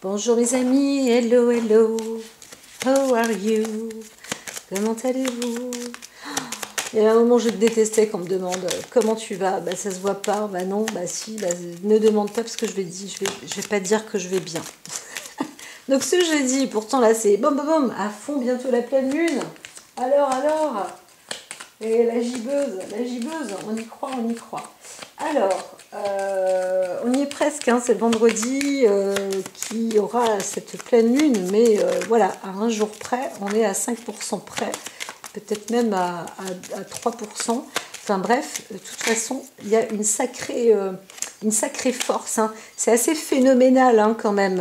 Bonjour mes amis, hello, hello, how are you? Comment allez-vous? Il y a un moment je détestais qu'on me demande comment tu vas, bah ça se voit pas, bah non, bah si, bah ne demande pas parce que je vais pas te dire que je vais bien. Donc ce jeudi, pourtant là c'est bom bom bom, à fond bientôt la pleine lune. Alors, et la gibbeuse, on y croit, on y croit. Alors, on y est presque, hein, c'est le vendredi qui aura cette pleine lune, mais voilà, à un jour près, on est à 5% près, peut-être même à 3%. Enfin bref, de toute façon, il y a une sacrée force. Hein. C'est assez phénoménal hein, quand même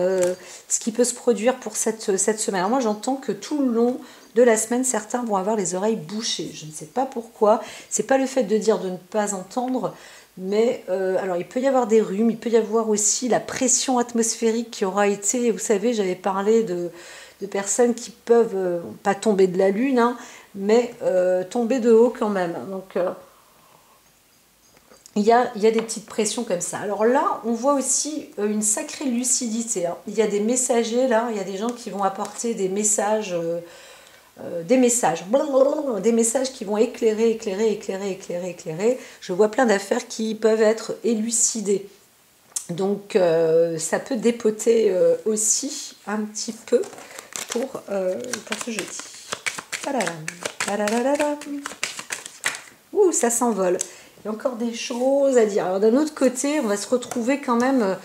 ce qui peut se produire pour cette semaine. Alors moi j'entends que tout le long de la semaine, certains vont avoir les oreilles bouchées. Je ne sais pas pourquoi. C'est pas le fait de dire de ne pas entendre, mais alors il peut y avoir des rhumes, il peut y avoir aussi la pression atmosphérique qui aura été, vous savez, j'avais parlé de personnes qui peuvent pas tomber de la lune, hein, mais tomber de haut quand même. Donc il y a des petites pressions comme ça. Alors là, on voit aussi une sacrée lucidité. Hein. Il y a des messagers là, il y a des gens qui vont apporter des messages des messages qui vont éclairer. Je vois plein d'affaires qui peuvent être élucidées. Donc ça peut dépoter aussi un petit peu pour ce jeudi. Ouh, ça s'envole. Il y a encore des choses à dire. Alors d'un autre côté, on va se retrouver quand même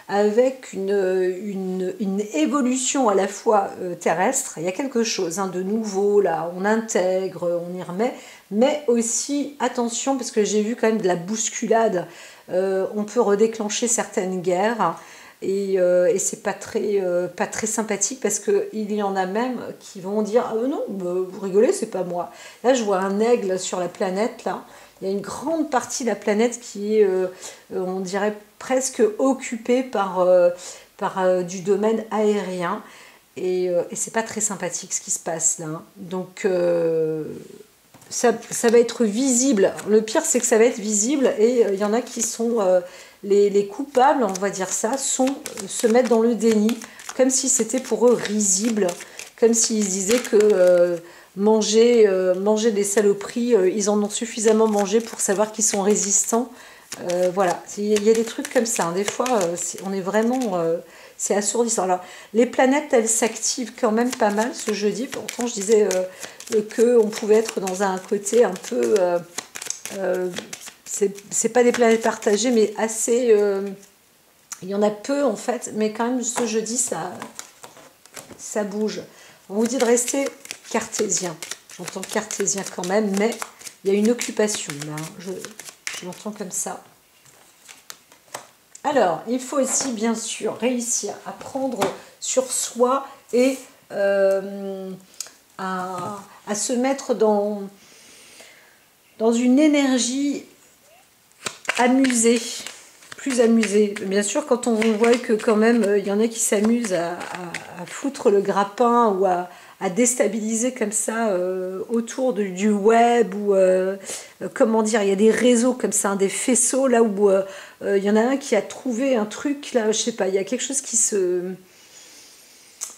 avec une évolution à la fois terrestre. Il y a quelque chose hein, de nouveau, là, on intègre, on y remet, mais aussi, attention, parce que j'ai vu quand même de la bousculade, on peut redéclencher certaines guerres, et c'est pas très sympathique, parce qu'il y en a même qui vont dire « Ah non, vous rigolez, c'est pas moi ». Là, je vois un aigle sur la planète, là, il y a une grande partie de la planète qui est, on dirait, presque occupée par du domaine aérien. Et c'est pas très sympathique ce qui se passe là. Donc ça va être visible. Le pire, c'est que ça va être visible. Et il y en a qui sont les coupables, on va dire ça, se mettre dans le déni. Comme si c'était pour eux risible. Comme s'ils disaient que... manger des saloperies, ils en ont suffisamment mangé pour savoir qu'ils sont résistants. Voilà, il y a des trucs comme ça. Hein. Des fois, on est vraiment... c'est assourdissant. Alors, les planètes, elles s'activent quand même pas mal ce jeudi. Pourtant, je disais qu'on pouvait être dans un côté un peu... c'est pas des planètes partagées, mais assez... il y en a peu, en fait. Mais quand même, ce jeudi, ça bouge. On vous dit de rester cartésien. J'entends cartésien quand même, mais il y a une occupation là. Je l'entends comme ça. Alors, il faut aussi bien sûr réussir à prendre sur soi et à se mettre dans une énergie amusée, plus amusée. Bien sûr, quand on voit que quand même, il y en a qui s'amusent à foutre le grappin ou à déstabiliser comme ça autour du web ou comment dire, il y a des réseaux comme ça, hein, des faisceaux là où il y en a un qui a trouvé un truc là, je sais pas, il y a quelque chose qui se...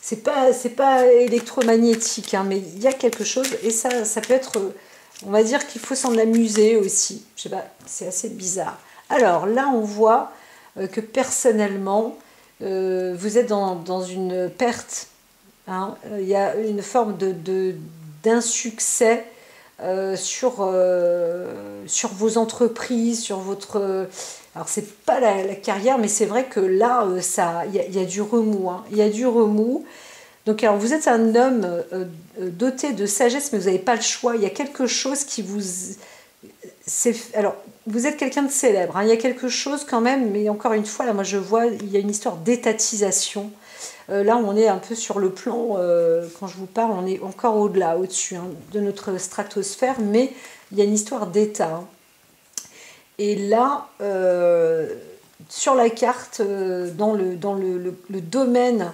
C'est pas électromagnétique, hein, mais il y a quelque chose et ça peut être... On va dire qu'il faut s'en amuser aussi. Je sais pas, c'est assez bizarre. Alors là, on voit que personnellement, vous êtes dans une perte. Hein. Il y a une forme d'insuccès sur vos entreprises, sur votre... alors, c'est pas la carrière, mais c'est vrai que là, il y a du remous. Hein. Il y a du remous. Donc, alors, vous êtes un homme doté de sagesse, mais vous n'avez pas le choix. Il y a quelque chose qui vous... Alors, vous êtes quelqu'un de célèbre. Hein. Il y a quelque chose quand même, mais encore une fois, là, moi, je vois, il y a une histoire d'étatisation. Là, on est un peu sur le plan, quand je vous parle, on est encore au-delà, au-dessus hein, de notre stratosphère, mais il y a une histoire d'état. Hein. Et là, sur la carte, dans le domaine...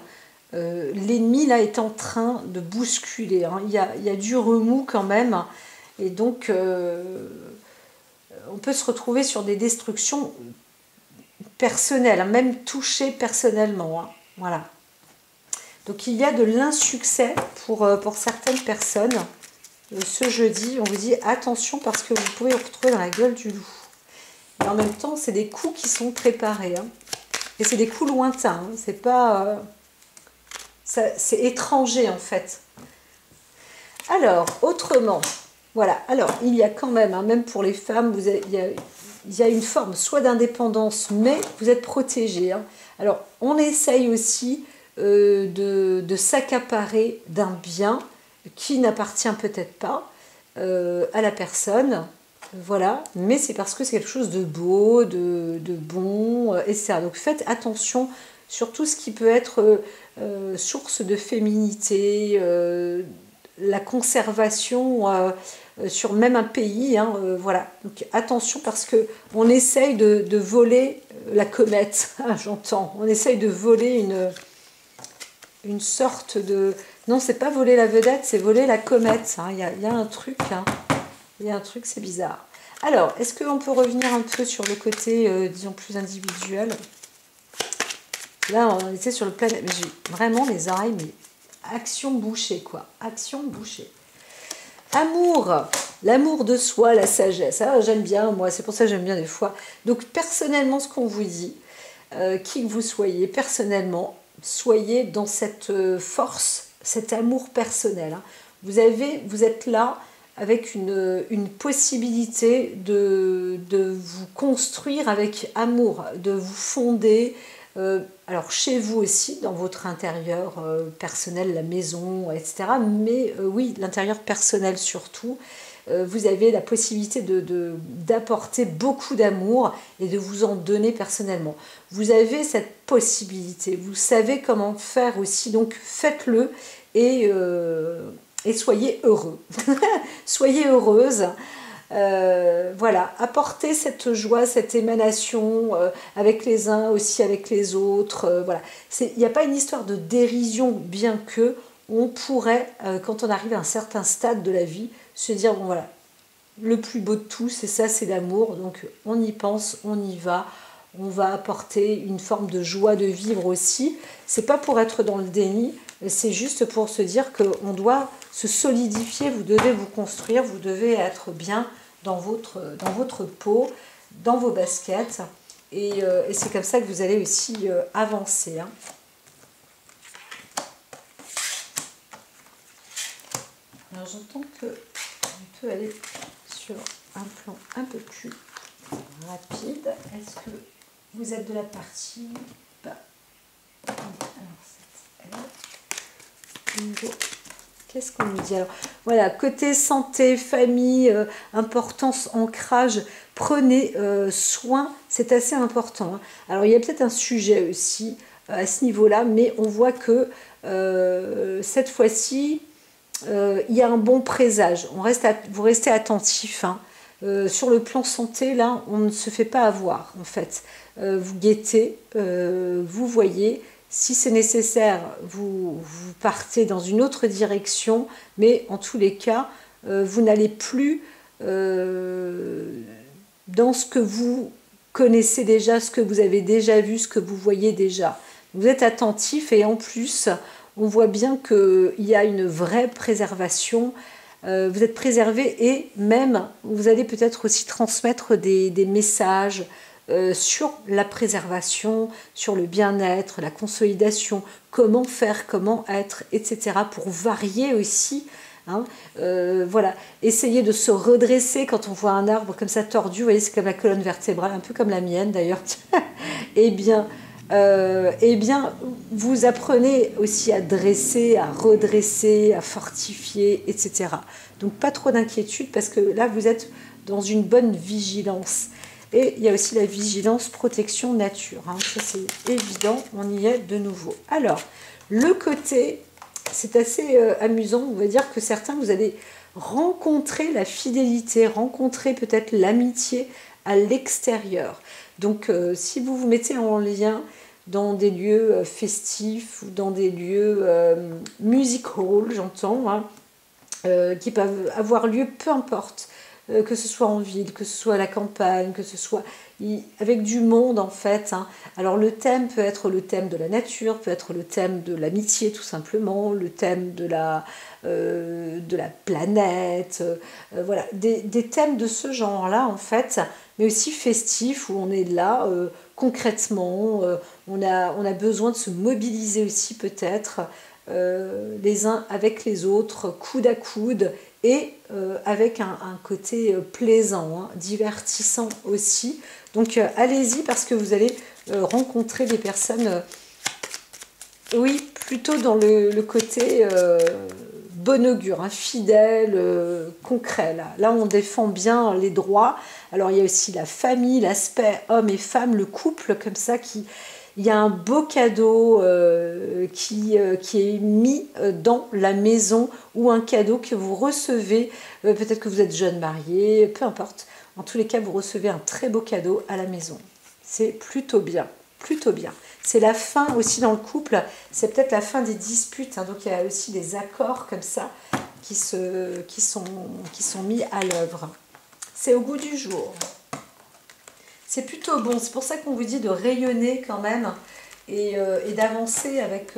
l'ennemi là est en train de bousculer, hein. Il y a du remous quand même, et donc on peut se retrouver sur des destructions personnelles, hein, même touchées personnellement. Hein. Voilà. Donc il y a de l'insuccès pour certaines personnes. Ce jeudi, on vous dit attention parce que vous pouvez vous retrouver dans la gueule du loup. Mais en même temps, c'est des coups qui sont préparés. Hein. Et c'est des coups lointains. Hein. C'est pas... c'est étranger en fait. Alors, autrement, voilà. Alors, il y a quand même, hein, même pour les femmes, il y a une forme soit d'indépendance, mais vous êtes protégés. Hein. Alors, on essaye aussi de s'accaparer d'un bien qui n'appartient peut-être pas à la personne, voilà, mais c'est parce que c'est quelque chose de beau, de bon, etc. Donc faites attention sur tout ce qui peut être source de féminité, la conservation sur même un pays, hein, voilà. Donc attention parce que on essaye de voler la comète, j'entends, on essaye de voler une sorte de... Non, c'est pas voler la vedette, c'est voler la comète. Hein. Il y a un truc, hein. Il y a un truc, c'est bizarre. Alors, est-ce qu'on peut revenir un peu sur le côté, disons, plus individuel? Là, on était sur le planète, mais j'ai vraiment les oreilles, mais action bouchée, quoi. Action bouchée. Amour, l'amour de soi, la sagesse. Ah, j'aime bien, moi, c'est pour ça que j'aime bien des fois. Donc, personnellement, ce qu'on vous dit, qui que vous soyez, personnellement, soyez dans cette force, cet amour personnel. Hein. Vous êtes là avec une possibilité de vous construire avec amour, de vous fonder, alors chez vous aussi, dans votre intérieur personnel, la maison, etc. Mais oui, l'intérieur personnel surtout. Vous avez la possibilité d'apporter beaucoup d'amour et de vous en donner personnellement. Vous avez cette possibilité, vous savez comment faire aussi, donc faites-le et soyez heureux. Soyez heureuse. Voilà, apportez cette joie, cette émanation avec les uns, aussi avec les autres. Voilà. Il n'y a pas une histoire de dérision, bien que on pourrait, quand on arrive à un certain stade de la vie, se dire, bon voilà, le plus beau de tout, c'est ça, c'est l'amour. Donc on y pense, on y va. On va apporter une forme de joie de vivre aussi. C'est pas pour être dans le déni, c'est juste pour se dire qu'on doit se solidifier, vous devez vous construire, vous devez être bien dans votre peau, dans vos baskets. Et c'est comme ça que vous allez aussi avancer. Hein. Alors j'entends qu'on peut aller sur un plan un peu plus rapide. Est-ce que vous êtes de la partie? Alors, qu'est-ce qu'on nous dit? Alors, voilà, côté santé, famille, importance, ancrage, prenez soin, c'est assez important. Hein. Alors, il y a peut-être un sujet aussi à ce niveau-là, mais on voit que cette fois-ci, il y a un bon présage. Vous restez attentif. Hein. Sur le plan santé, là, on ne se fait pas avoir, en fait. Vous guettez, vous voyez. Si c'est nécessaire, vous partez dans une autre direction, mais en tous les cas, vous n'allez plus dans ce que vous connaissez déjà, ce que vous avez déjà vu, ce que vous voyez déjà. Vous êtes attentif et en plus, on voit bien qu'il y a une vraie préservation. Vous êtes préservé et même, vous allez peut-être aussi transmettre des messages sur la préservation, sur le bien-être, la consolidation, comment faire, comment être, etc. pour varier aussi. Hein, voilà, essayez de se redresser quand on voit un arbre comme ça tordu, vous voyez, c'est comme la colonne vertébrale, un peu comme la mienne d'ailleurs. Eh bien, vous apprenez aussi à dresser, à redresser, à fortifier, etc. Donc pas trop d'inquiétude parce que là vous êtes dans une bonne vigilance. Et il y a aussi la vigilance protection nature. Hein. Ça c'est évident, on y est de nouveau. Alors, le côté, c'est assez amusant, on va dire que certains, vous allez rencontrer la fidélité, rencontrer peut-être l'amitié à l'extérieur. Donc, si vous vous mettez en lien dans des lieux festifs ou dans des lieux music hall, j'entends, hein, qui peuvent avoir lieu, peu importe, que ce soit en ville, que ce soit à la campagne, que ce soit... avec du monde en fait. Hein. Alors le thème peut être le thème de la nature, peut être le thème de l'amitié tout simplement, le thème de la planète, voilà, des thèmes de ce genre-là en fait, mais aussi festifs où on est là concrètement, on a besoin de se mobiliser aussi peut-être les uns avec les autres, coude à coude, et avec un côté plaisant, hein, divertissant aussi. Donc allez-y parce que vous allez rencontrer des personnes, oui, plutôt dans le côté bon augure, hein, fidèle, concret. Là, on défend bien les droits. Alors il y a aussi la famille, l'aspect homme et femme, le couple comme ça qui... Il y a un beau cadeau qui est mis dans la maison ou un cadeau que vous recevez. Peut-être que vous êtes jeune marié, peu importe. En tous les cas, vous recevez un très beau cadeau à la maison. C'est plutôt bien, plutôt bien. C'est la fin aussi dans le couple. C'est peut-être la fin des disputes. Hein, donc il y a aussi des accords comme ça qui sont mis à l'œuvre. C'est au goût du jour. C'est plutôt bon, c'est pour ça qu'on vous dit de rayonner quand même et d'avancer avec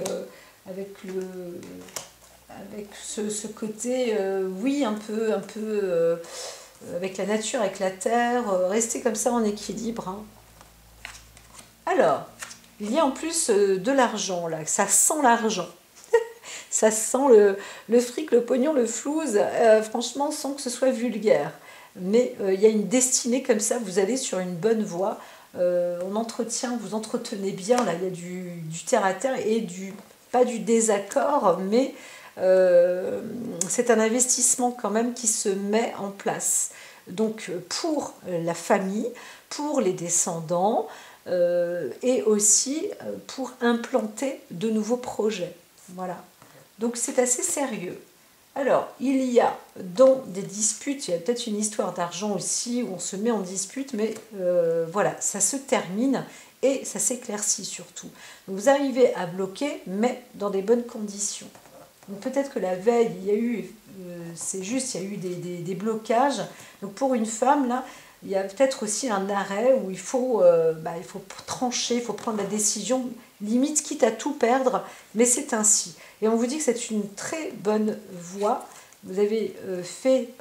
ce côté, oui, un peu avec la nature, avec la terre, rester comme ça en équilibre. Hein. Alors, il y a en plus de l'argent, là, ça sent l'argent. Ça sent le fric, le pognon, le flouze, franchement, sans que ce soit vulgaire. Mais il y a une destinée comme ça, vous allez sur une bonne voie, on entretient, vous entretenez bien, là il y a du terre à terre et pas du désaccord, mais c'est un investissement quand même qui se met en place. Donc pour la famille, pour les descendants et aussi pour implanter de nouveaux projets. Voilà. Donc c'est assez sérieux. Alors, il y a dans des disputes, il y a peut-être une histoire d'argent aussi, où on se met en dispute, mais voilà, ça se termine et ça s'éclaircit surtout. Donc vous arrivez à bloquer, mais dans des bonnes conditions. Donc peut-être que la veille, il y a eu, c'est juste, il y a eu des blocages. Donc pour une femme, là, il y a peut-être aussi un arrêt où il faut trancher, il faut prendre la décision, limite quitte à tout perdre, mais c'est ainsi. Et on vous dit que c'est une très bonne voie. Vous avez faites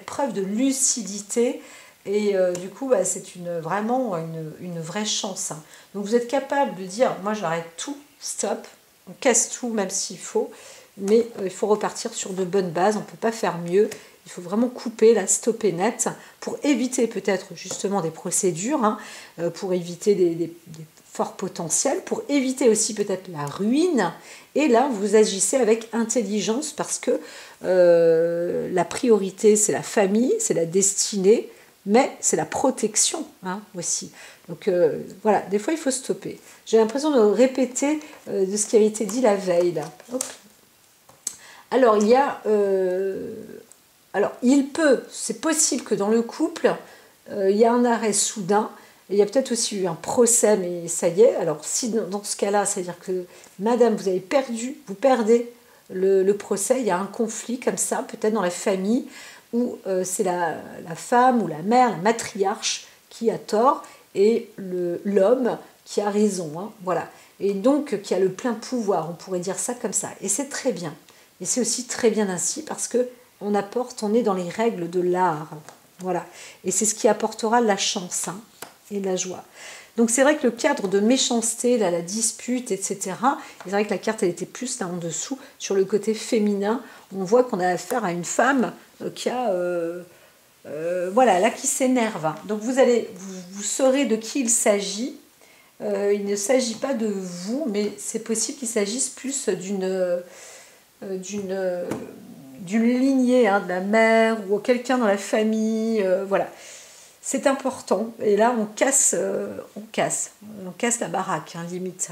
preuve de lucidité et du coup, c'est vraiment une vraie chance. Hein. Donc vous êtes capable de dire, moi j'arrête tout, stop, on casse tout même s'il faut, mais il faut repartir sur de bonnes bases, on ne peut pas faire mieux. Il faut vraiment couper, la stopper net, pour éviter peut-être justement des procédures, hein, pour éviter des forts potentiels, pour éviter aussi peut-être la ruine. Et là, vous agissez avec intelligence parce que la priorité, c'est la famille, c'est la destinée, mais c'est la protection hein, aussi. Donc voilà, des fois, il faut stopper. J'ai l'impression de répéter de ce qui avait été dit la veille. Là. Hop. Alors, il y a... Alors, c'est possible que dans le couple, il y a un arrêt soudain, et il y a peut-être aussi eu un procès, mais ça y est. Alors, si dans ce cas-là, c'est-à-dire que, madame, vous perdez le procès, il y a un conflit comme ça, peut-être dans la famille, où c'est la femme ou la mère, la matriarche qui a tort, et l'homme qui a raison. Hein, voilà. Et donc, qui a le plein pouvoir, on pourrait dire ça comme ça. Et c'est très bien. Et c'est aussi très bien ainsi, parce que on est dans les règles de l'art. Voilà. Et c'est ce qui apportera la chance hein, et la joie. Donc c'est vrai que le cadre de méchanceté, là, la dispute, etc., c'est vrai que la carte elle était plus là en dessous, sur le côté féminin, on voit qu'on a affaire à une femme qui a... voilà, là qui s'énerve. Donc vous saurez de qui il s'agit. Il ne s'agit pas de vous, mais c'est possible qu'il s'agisse plus d'une lignée, hein, de la mère ou quelqu'un dans la famille, voilà. C'est important. Et là, on casse la baraque, hein, limite.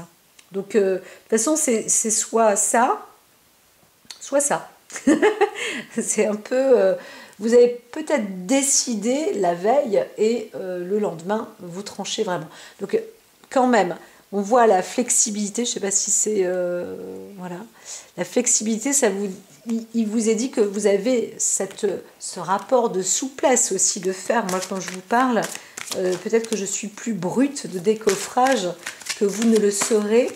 Donc, de toute façon, c'est soit ça, soit ça. C'est un peu... vous avez peut-être décidé la veille et le lendemain, vous tranchez vraiment. Donc, quand même... On voit la flexibilité, je ne sais pas si c'est... voilà. La flexibilité, il vous est dit que vous avez ce rapport de souplesse aussi de faire. Moi, quand je vous parle, peut-être que je suis plus brute de décoffrage que vous ne le serez,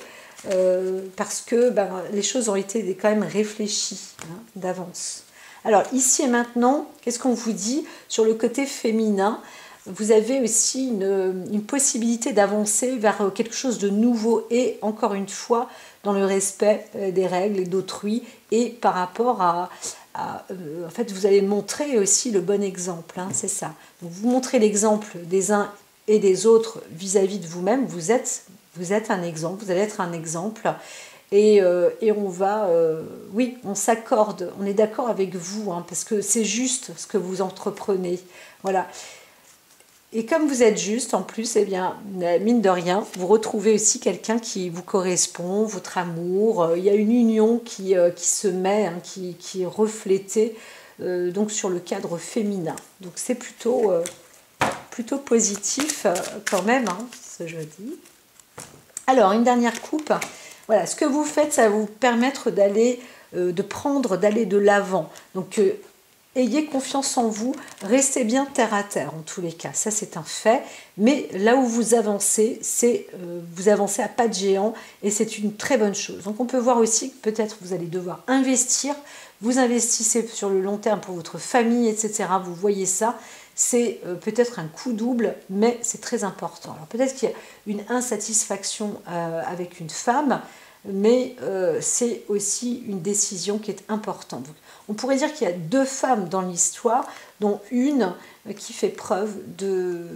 parce que les choses ont été quand même réfléchies d'avance. Alors ici et maintenant, qu'est-ce qu'on vous dit sur le côté féminin? Vous avez aussi une possibilité d'avancer vers quelque chose de nouveau et encore une fois dans le respect des règles et d'autrui, et par rapport en fait vous allez montrer aussi le bon exemple, c'est ça. Donc, vous montrez l'exemple des uns et des autres vis-à-vis de vous-même, vous êtes un exemple, vous allez être un exemple. Et on va, oui, on s'accorde, on est d'accord avec vous, parce que c'est juste ce que vous entreprenez. Voilà. Et comme vous êtes juste, en plus, eh bien, mine de rien, vous retrouvez aussi quelqu'un qui vous correspond, votre amour. Il y a une union qui se met, qui est reflétée donc sur le cadre féminin. Donc c'est plutôt positif quand même, ce jeudi. Alors, une dernière coupe. Voilà, ce que vous faites, ça va vous permettre d'aller de l'avant. Donc, ayez confiance en vous, restez bien terre à terre en tous les cas, ça c'est un fait. Mais là où vous avancez, vous avancez à pas de géant et c'est une très bonne chose. Donc, on peut voir aussi que peut-être vous allez devoir investir. Vous investissez sur le long terme pour votre famille, etc. Vous voyez ça. C'est peut-être un coup double, mais c'est très important. Alors peut-être qu'il y a une insatisfaction avec une femme, mais c'est aussi une décision qui est importante. Donc, on pourrait dire qu'il y a deux femmes dans l'histoire, dont une qui fait preuve de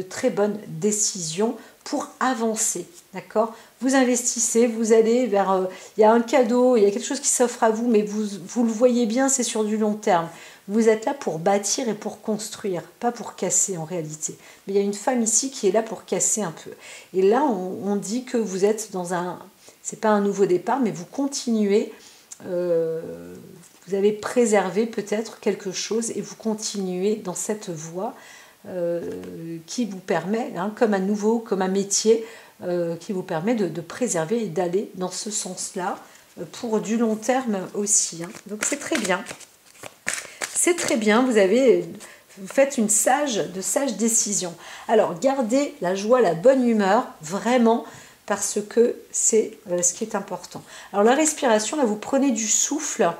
très bonnes décisions pour avancer, d'accord? Vous investissez, vous allez vers... il y a un cadeau, il y a quelque chose qui s'offre à vous, mais vous le voyez bien, c'est sur du long terme. Vous êtes là pour bâtir et pour construire, pas pour casser en réalité. Mais il y a une femme ici qui est là pour casser un peu. Et là, on dit que vous êtes dans un... c'est pas un nouveau départ, mais vous continuez... vous avez préservé peut-être quelque chose et vous continuez dans cette voie qui vous permet, comme un métier, qui vous permet de préserver et d'aller dans ce sens-là pour du long terme aussi. Donc c'est très bien. C'est très bien, vous faites de sages décisions. Alors, gardez la joie, la bonne humeur, vraiment, parce que c'est ce qui est important. Alors, la respiration, là, vous prenez du souffle.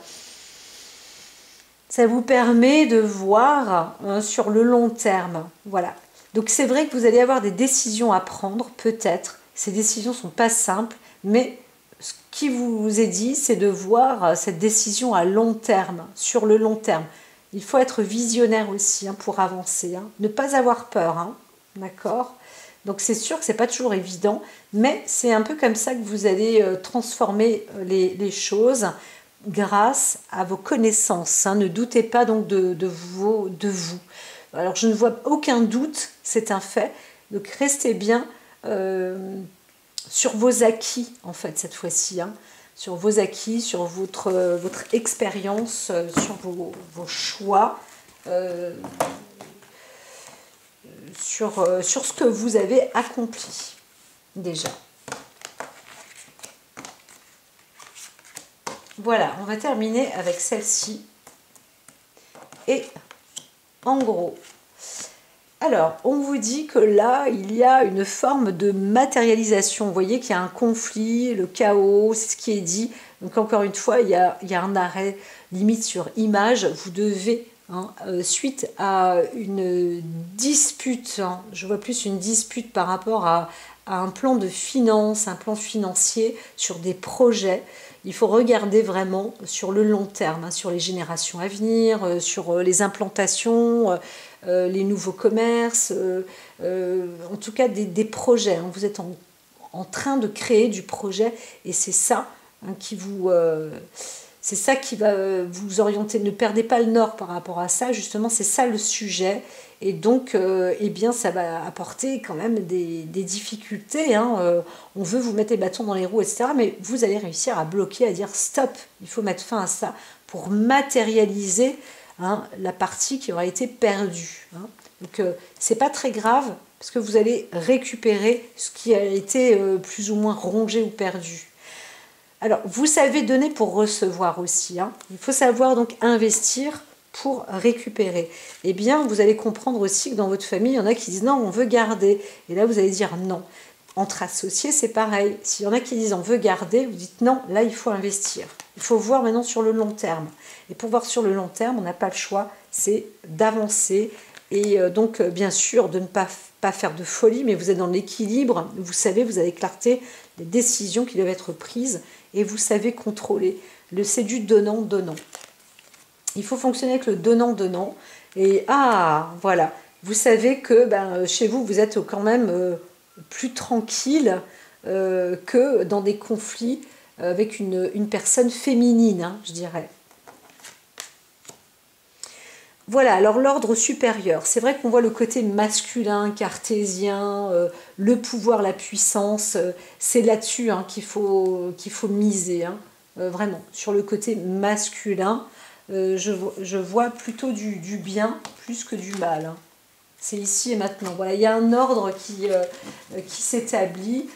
Ça vous permet de voir sur le long terme. Voilà. Donc, c'est vrai que vous allez avoir des décisions à prendre, peut-être. Ces décisions ne sont pas simples, mais ce qui vous est dit, c'est de voir cette décision à long terme, sur le long terme. Il faut être visionnaire aussi pour avancer, ne pas avoir peur, d'accord? Donc c'est sûr que ce n'est pas toujours évident, mais c'est un peu comme ça que vous allez transformer les choses grâce à vos connaissances. Ne doutez pas donc de vous. Alors je ne vois aucun doute, c'est un fait, donc restez bien sur vos acquis en fait cette fois-ci. Sur vos acquis, sur votre expérience, sur vos choix, sur ce que vous avez accompli déjà. Voilà, on va terminer avec celle-ci. Et en gros, alors, on vous dit que là, il y a une forme de matérialisation. Vous voyez qu'il y a un conflit, le chaos, c'est ce qui est dit. Donc, encore une fois, il y a un arrêt limite sur image. Vous devez, suite à une dispute, je vois plus une dispute par rapport à un plan de finance, un plan financier sur des projets. Il faut regarder vraiment sur le long terme, sur les générations à venir, sur les implantations, les nouveaux commerces, en tout cas des projets. Vous êtes en train de créer du projet et c'est ça qui c'est ça qui va vous orienter. Ne perdez pas le nord par rapport à ça, justement, c'est ça le sujet. Et donc, eh bien, ça va apporter quand même des difficultés. On veut vous mettre les bâtons dans les roues, etc. Mais vous allez réussir à bloquer, à dire stop, il faut mettre fin à ça pour matérialiser la partie qui aura été perdue. Donc, c'est pas très grave parce que vous allez récupérer ce qui a été plus ou moins rongé ou perdu. Alors, vous savez donner pour recevoir aussi. Il faut savoir donc investir pour récupérer. Eh bien, vous allez comprendre aussi que dans votre famille, il y en a qui disent non, on veut garder. Et là, vous allez dire non. Entre associés, c'est pareil. S'il y en a qui disent on veut garder, vous dites non, là, il faut investir. Il faut voir maintenant sur le long terme. Et pour voir sur le long terme, on n'a pas le choix, c'est d'avancer. Et donc, bien sûr, de ne pas faire de folie, mais vous êtes dans l'équilibre. Vous savez, vous avez clarté les décisions qui doivent être prises et vous savez contrôler. C'est du donnant-donnant. Il faut fonctionner avec le donnant-donnant. Et voilà, vous savez que chez vous, vous êtes quand même plus tranquille que dans des conflits avec une personne féminine, hein, je dirais. Voilà, alors l'ordre supérieur, c'est vrai qu'on voit le côté masculin, cartésien, le pouvoir, la puissance, c'est là-dessus hein, qu'il faut miser, hein, vraiment, sur le côté masculin, je vois plutôt du bien plus que du mal. Hein. C'est ici et maintenant. Voilà, il y a un ordre qui s'établit.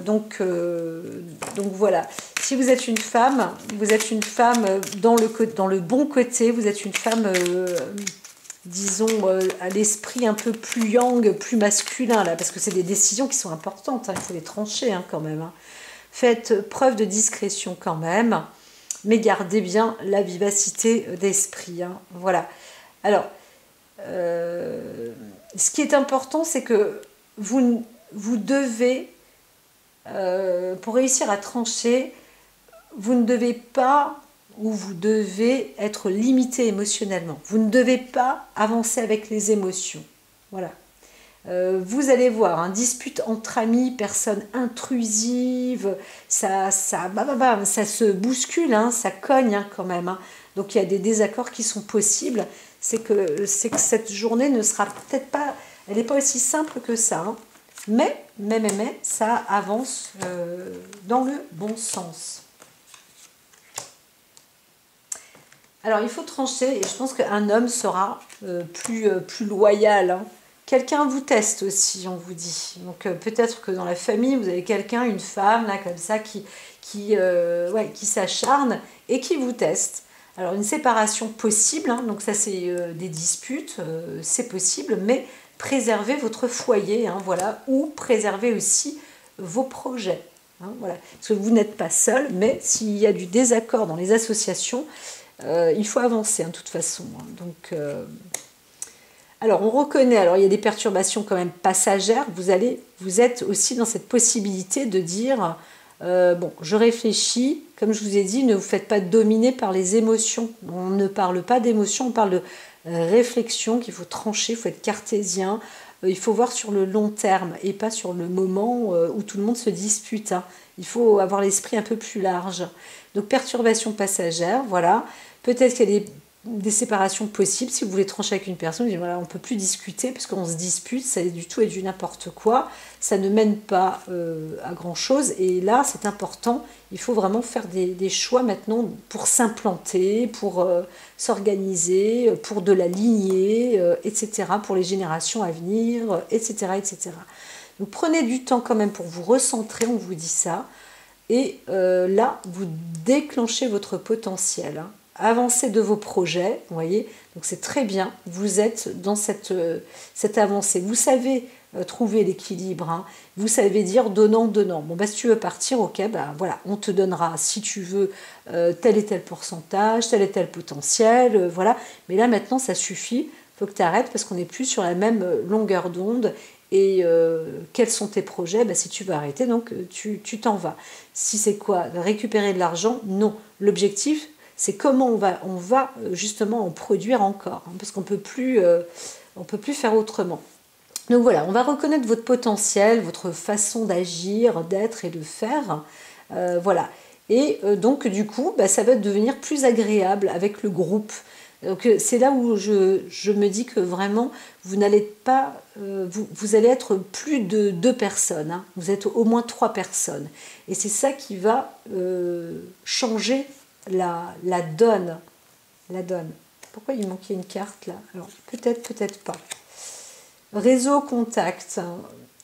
Donc voilà. Si vous êtes une femme dans le bon côté, vous êtes une femme, disons, à l'esprit un peu plus yang, plus masculin, là, parce que c'est des décisions qui sont importantes, hein, il faut les trancher hein, quand même. Hein. Faites preuve de discrétion quand même, mais gardez bien la vivacité d'esprit. Hein, voilà. Alors, ce qui est important, c'est que vous devez, pour réussir à trancher, vous ne devez pas, ou vous devez être limité émotionnellement. Vous ne devez pas avancer avec les émotions. Voilà. Vous allez voir, un dispute entre amis, personne intrusive, ça se bouscule, hein, ça cogne hein, quand même. Hein. Donc il y a des désaccords qui sont possibles. C'est que cette journée ne sera peut-être pas, elle n'est pas aussi simple que ça. Hein. Mais, ça avance dans le bon sens. Alors il faut trancher, et je pense qu'un homme sera plus loyal. Hein. Quelqu'un vous teste aussi, on vous dit. Donc peut-être que dans la famille, vous avez quelqu'un, une femme, là, comme ça, qui s'acharne et qui vous teste. Alors une séparation possible, hein, donc ça c'est des disputes, c'est possible, mais préservez votre foyer, hein, voilà, ou préservez aussi vos projets. Hein, voilà. Parce que vous n'êtes pas seul, mais s'il y a du désaccord dans les associations, il faut avancer hein, de toute façon. Hein, donc... Alors, on reconnaît, alors il y a des perturbations quand même passagères, vous êtes aussi dans cette possibilité de dire, bon, je réfléchis, comme je vous ai dit, ne vous faites pas dominer par les émotions. On ne parle pas d'émotions, on parle de réflexion qu'il faut trancher, il faut être cartésien, il faut voir sur le long terme et pas sur le moment où tout le monde se dispute. Hein. Il faut avoir l'esprit un peu plus large. Donc, perturbation passagère, voilà. Peut-être qu'il y a des séparations possibles. Si vous voulez trancher avec une personne, voilà, on ne peut plus discuter parce qu'on se dispute, c'est du tout et du n'importe quoi. Ça ne mène pas à grand-chose. Et là, c'est important. Il faut vraiment faire des choix maintenant pour s'implanter, pour s'organiser, pour de la lignée, etc., pour les générations à venir, etc., etc. Donc prenez du temps quand même pour vous recentrer, on vous dit ça. Et là, vous déclenchez votre potentiel. Hein. Avancez de vos projets, vous voyez, donc c'est très bien, vous êtes dans cette avancée, vous savez trouver l'équilibre, hein. Vous savez dire donnant. Bon, si tu veux partir, ok, voilà, on te donnera, si tu veux, tel et tel pourcentage, tel et tel potentiel, voilà, mais là maintenant ça suffit, il faut que tu arrêtes parce qu'on n'est plus sur la même longueur d'onde. Et quels sont tes projets? Si tu veux arrêter, donc tu t'en vas. Si c'est quoi? Récupérer de l'argent? Non. L'objectif, c'est comment on va justement en produire encore, hein, parce qu'on peut plus faire autrement. Donc voilà, on va reconnaître votre potentiel, votre façon d'agir, d'être et de faire, voilà. Et donc du coup, ça va devenir plus agréable avec le groupe. Donc c'est là où je me dis que vraiment, vous n'allez pas, vous allez être plus de 2 personnes, hein. Vous êtes au moins 3 personnes. Et c'est ça qui va changer la donne. La donne. Pourquoi il manquait une carte là? Alors peut-être pas. Réseau contact.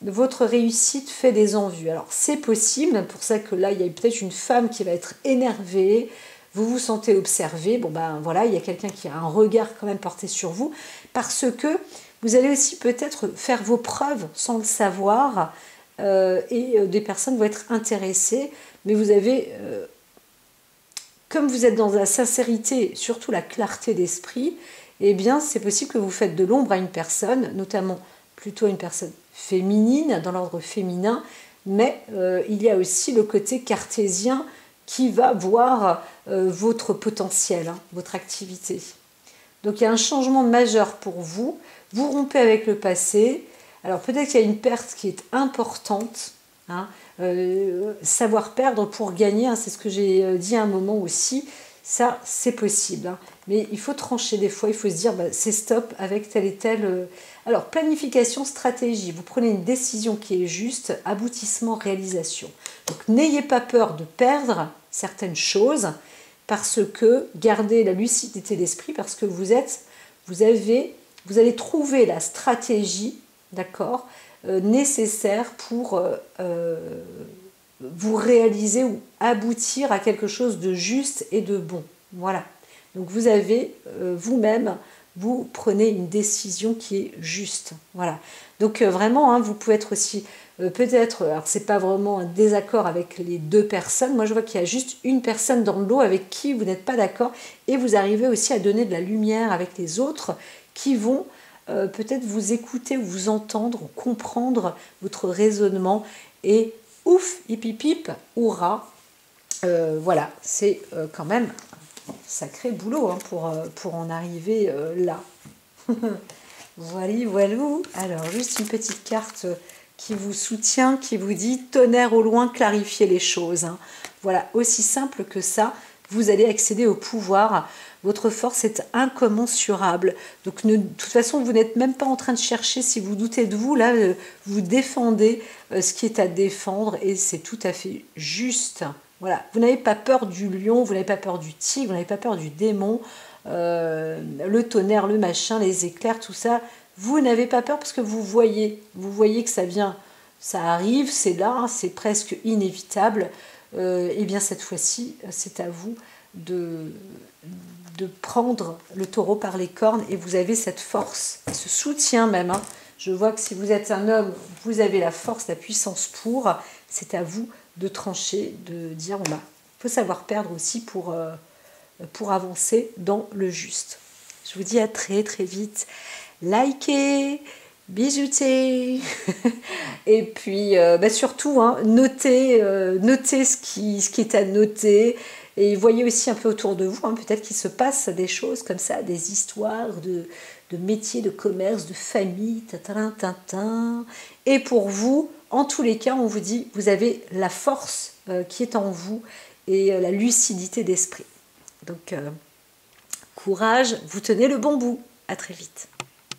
Votre réussite fait des envies. Alors c'est possible, pour ça que là il y a peut-être une femme qui va être énervée. vous vous sentez observé, bon ben voilà, il y a quelqu'un qui a un regard quand même porté sur vous, parce que vous allez aussi peut-être faire vos preuves sans le savoir, et des personnes vont être intéressées, mais vous avez, comme vous êtes dans la sincérité, surtout la clarté d'esprit, eh bien c'est possible que vous faites de l'ombre à une personne, notamment plutôt une personne féminine, dans l'ordre féminin, mais il y a aussi le côté cartésien qui va voir votre potentiel, hein, votre activité. Donc il y a un changement majeur pour vous. Vous rompez avec le passé. Alors peut-être qu'il y a une perte qui est importante. Hein, savoir perdre pour gagner, hein, c'est ce que j'ai dit à un moment aussi. Ça, c'est possible. Hein. Mais il faut trancher des fois. Il faut se dire, bah, c'est stop avec tel et tel. Alors, planification, stratégie. Vous prenez une décision qui est juste. Aboutissement, réalisation. Donc, n'ayez pas peur de perdre certaines choses, parce que gardez la lucidité d'esprit, parce que vous allez trouver la stratégie, d'accord, nécessaire pour vous réaliser ou aboutir à quelque chose de juste et de bon. Voilà. Donc vous avez vous-même, vous prenez une décision qui est juste. Voilà. Donc vraiment, hein, vous pouvez être aussi peut-être, alors c'est pas vraiment un désaccord avec les deux personnes. Moi je vois qu'il y a juste une personne dans le lot avec qui vous n'êtes pas d'accord, et vous arrivez aussi à donner de la lumière avec les autres qui vont peut-être vous écouter ou vous entendre, ou comprendre votre raisonnement, et ouf, hip hip hip, hurrah. Voilà, c'est quand même un sacré boulot, hein, pour en arriver là. Voilà, voilà. Alors, juste une petite carte qui vous soutient, qui vous dit « Tonnerre au loin, clarifier les choses hein. ». Voilà, aussi simple que ça, vous allez accéder au pouvoir. Votre force est incommensurable. Donc, de toute façon, vous n'êtes même pas en train de chercher. Si vous doutez de vous, là, vous défendez ce qui est à défendre, et c'est tout à fait juste. Voilà, vous n'avez pas peur du lion, vous n'avez pas peur du tigre, vous n'avez pas peur du démon, le tonnerre, le machin, les éclairs, tout ça. Vous n'avez pas peur parce que vous voyez que ça vient, ça arrive, c'est là, c'est presque inévitable. Et bien cette fois-ci, c'est à vous de prendre le taureau par les cornes, et vous avez cette force, ce soutien même. Hein. Je vois que si vous êtes un homme, vous avez la force, la puissance pour. C'est à vous de trancher, de dire, il faut savoir perdre aussi pour avancer dans le juste. Je vous dis à très très vite. Likez, bijoutez, et puis surtout, hein, notez ce qui est à noter, et voyez aussi un peu autour de vous, hein, peut-être qu'il se passe des choses comme ça, des histoires de métiers, de commerce, de famille, tintin. Et pour vous, en tous les cas, on vous dit, vous avez la force qui est en vous, et la lucidité d'esprit. Donc, courage, vous tenez le bon bout. À très vite.